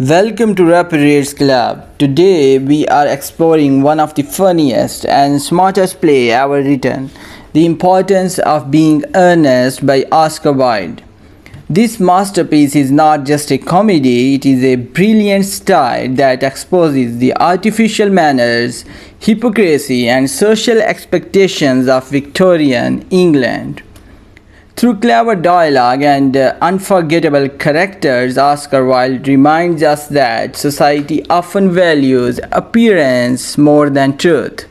Welcome to Rapid Reads Club. Today we are exploring one of the funniest and smartest play ever written, The Importance of Being Earnest by Oscar Wilde. This masterpiece is not just a comedy, it is a brilliant style that exposes the artificial manners, hypocrisy and social expectations of Victorian England. Through clever dialogue and unforgettable characters, Oscar Wilde reminds us that society often values appearance more than truth.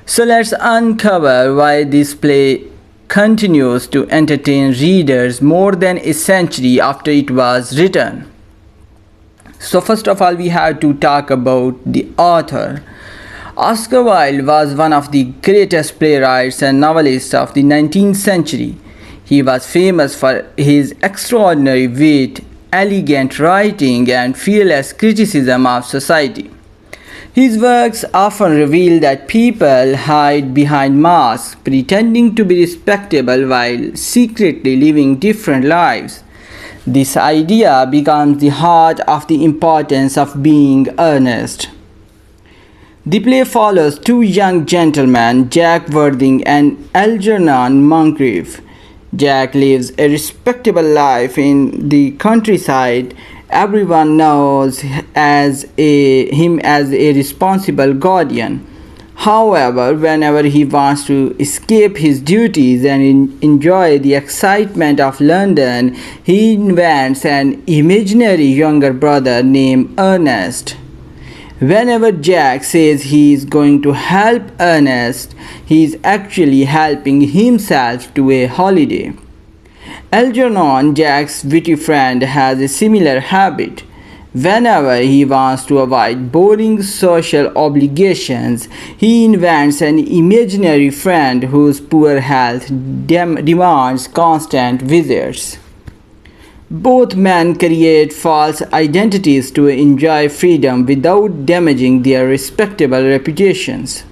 So let's uncover why this play continues to entertain readers more than a century after it was written. So first of all, we have to talk about the author. Oscar Wilde was one of the greatest playwrights and novelists of the 19th century. He was famous for his extraordinary wit, elegant writing, and fearless criticism of society. His works often reveal that people hide behind masks, pretending to be respectable while secretly living different lives. This idea becomes the heart of the importance of being earnest. The play follows two young gentlemen, Jack Worthing and Algernon Moncrief. Jack lives a respectable life in the countryside. Everyone knows him as a responsible guardian. However, whenever he wants to escape his duties and enjoy the excitement of London, he invents an imaginary younger brother named Earnest. Whenever Jack says he is going to help Earnest, he is actually helping himself to a holiday. Algernon, Jack's witty friend, has a similar habit. Whenever he wants to avoid boring social obligations, he invents an imaginary friend whose poor health demands constant visits. Both men create false identities to enjoy freedom without damaging their respectable reputations.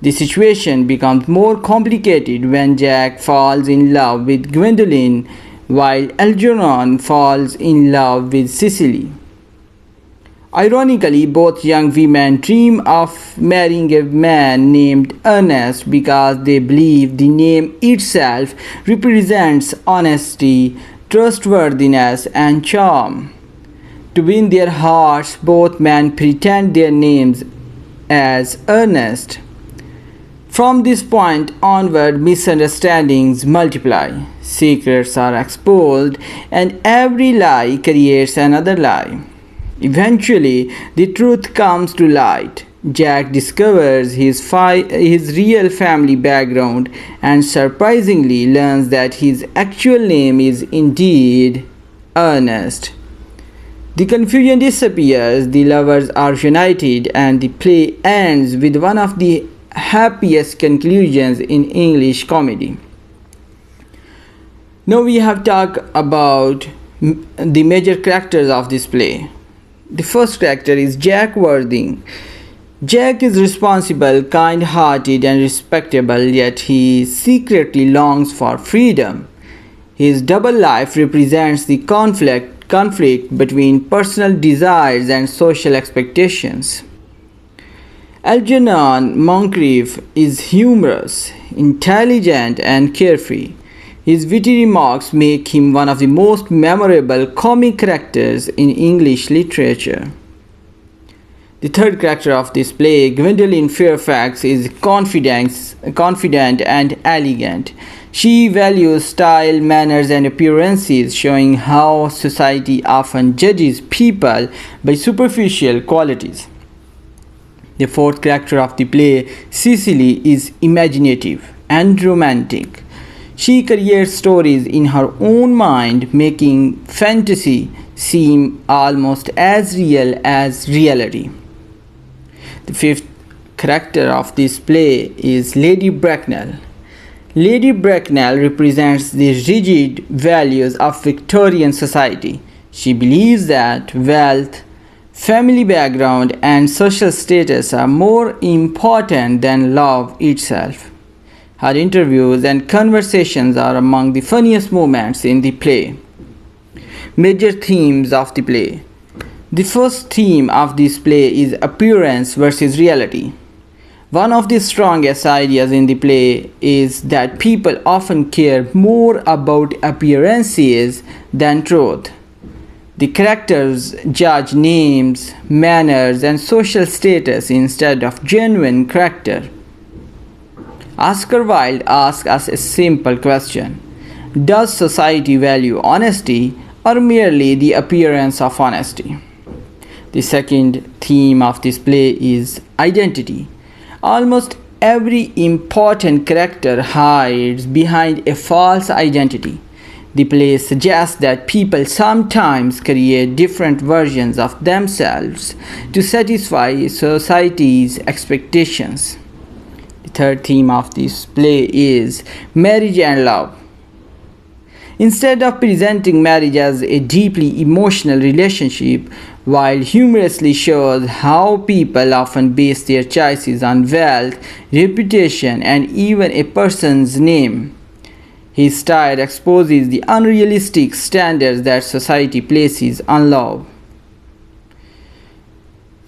The situation becomes more complicated when Jack falls in love with Gwendoline, while Algernon falls in love with Cecily. Ironically, both young women dream of marrying a man named Earnest because they believe the name itself represents honesty, trustworthiness, and charm. To win their hearts, both men pretend their names as Earnest. From this point onward, misunderstandings multiply, secrets are exposed, and every lie creates another lie. Eventually, the truth comes to light. Jack discovers his real family background and surprisingly learns that his actual name is indeed Earnest. The confusion disappears, the lovers are united, and the play ends with one of the happiest conclusions in English comedy. Now we have talked about the major characters of this play. The first character is Jack Worthing. Jack is responsible, kind-hearted and respectable, yet he secretly longs for freedom. His double life represents the conflict between personal desires and social expectations. Algernon Moncrief is humorous, intelligent and carefree. His witty remarks make him one of the most memorable comic characters in English literature. The third character of this play, Gwendoline Fairfax, is confident and elegant. She values style, manners, and appearances, showing how society often judges people by superficial qualities. The fourth character of the play, Cecily, is imaginative and romantic. She creates stories in her own mind, making fantasy seem almost as real as reality. The fifth character of this play is Lady Bracknell. Lady Bracknell represents the rigid values of Victorian society. She believes that wealth, family background, and social status are more important than love itself. Her interviews and conversations are among the funniest moments in the play. Major themes of the play: The first theme of this play is appearance versus reality. One of the strongest ideas in the play is that people often care more about appearances than truth. The characters judge names, manners, and social status instead of genuine character. Oscar Wilde asks us a simple question: does society value honesty or merely the appearance of honesty? The second theme of this play is identity. Almost every important character hides behind a false identity. The play suggests that people sometimes create different versions of themselves to satisfy society's expectations. The third theme of this play is marriage and love. Instead of presenting marriage as a deeply emotional relationship, Wilde humorously shows how people often base their choices on wealth, reputation, and even a person's name. His style exposes the unrealistic standards that society places on love.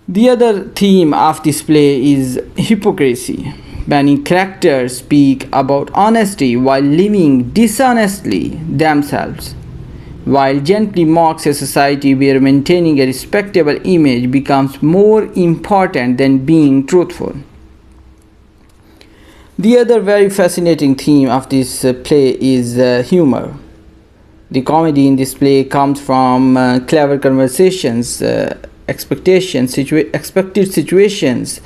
The other theme of this play is hypocrisy. Many characters speak about honesty while living dishonestly themselves. Wilde gently mocks a society where maintaining a respectable image becomes more important than being truthful. The other very fascinating theme of this play is humor. The comedy in this play comes from clever conversations, expected situations,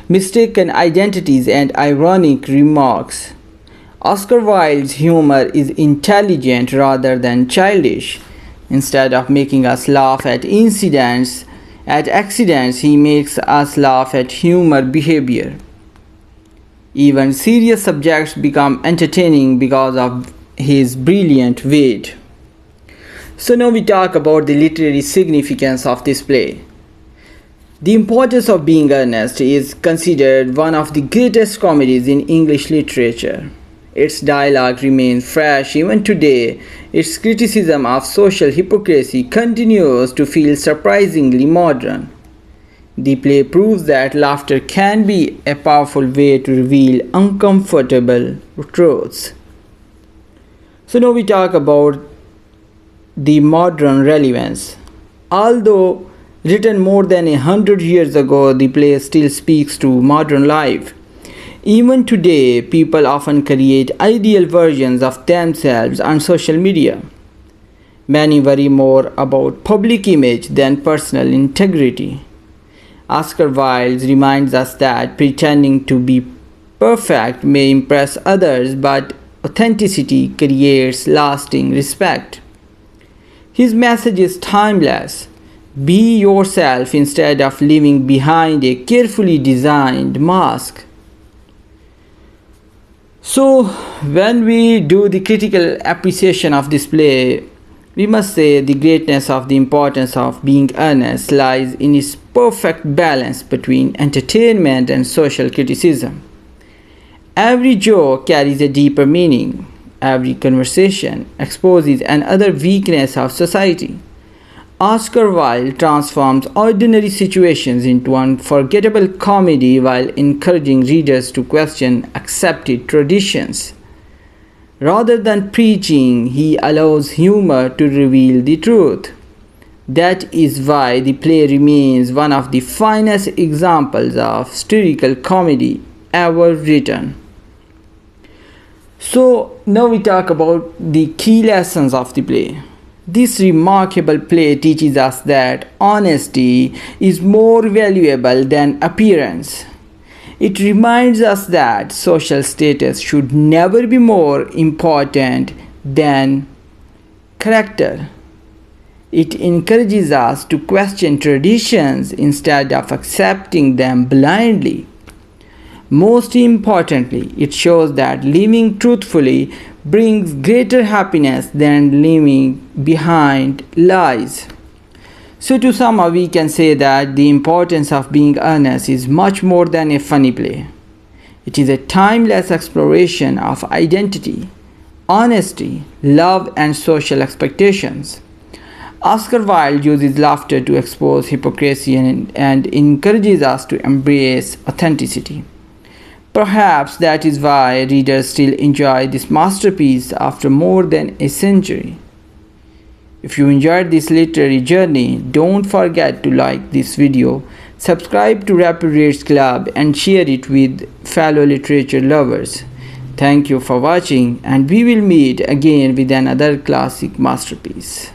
mistaken identities, and ironic remarks. Oscar Wilde's humor is intelligent rather than childish. Instead of making us laugh at accidents, he makes us laugh at human behavior. Even serious subjects become entertaining because of his brilliant wit. So now we talk about the literary significance of this play. The Importance of Being Earnest is considered one of the greatest comedies in English literature. Its dialogue remains fresh even today. Its criticism of social hypocrisy continues to feel surprisingly modern. The play proves that laughter can be a powerful way to reveal uncomfortable truths. So now we talk about the modern relevance. Although written more than 100 years ago, the play still speaks to modern life. Even today, people often create ideal versions of themselves on social media. Many worry more about public image than personal integrity. Oscar Wilde reminds us that pretending to be perfect may impress others, but authenticity creates lasting respect. His message is timeless. Be yourself instead of living behind a carefully designed mask. So, when we do the critical appreciation of this play, we must say the greatness of The Importance of Being Earnest lies in its perfect balance between entertainment and social criticism. Every joke carries a deeper meaning. Every conversation exposes another weakness of society. Oscar Wilde transforms ordinary situations into unforgettable comedy while encouraging readers to question accepted traditions. Rather than preaching, he allows humor to reveal the truth. That is why the play remains one of the finest examples of satirical comedy ever written. So now we talk about the key lessons of the play. This remarkable play teaches us that honesty is more valuable than appearance. It reminds us that social status should never be more important than character. It encourages us to question traditions instead of accepting them blindly. Most importantly, it shows that living truthfully brings greater happiness than living behind lies. So to sum up, we can say that The Importance of Being Earnest is much more than a funny play. It is a timeless exploration of identity, honesty, love, and social expectations. Oscar Wilde uses laughter to expose hypocrisy and encourages us to embrace authenticity. Perhaps that is why readers still enjoy this masterpiece after more than a century. If you enjoyed this literary journey, don't forget to like this video, subscribe to Rapid Reads Club and share it with fellow literature lovers. Thank you for watching, and we will meet again with another classic masterpiece.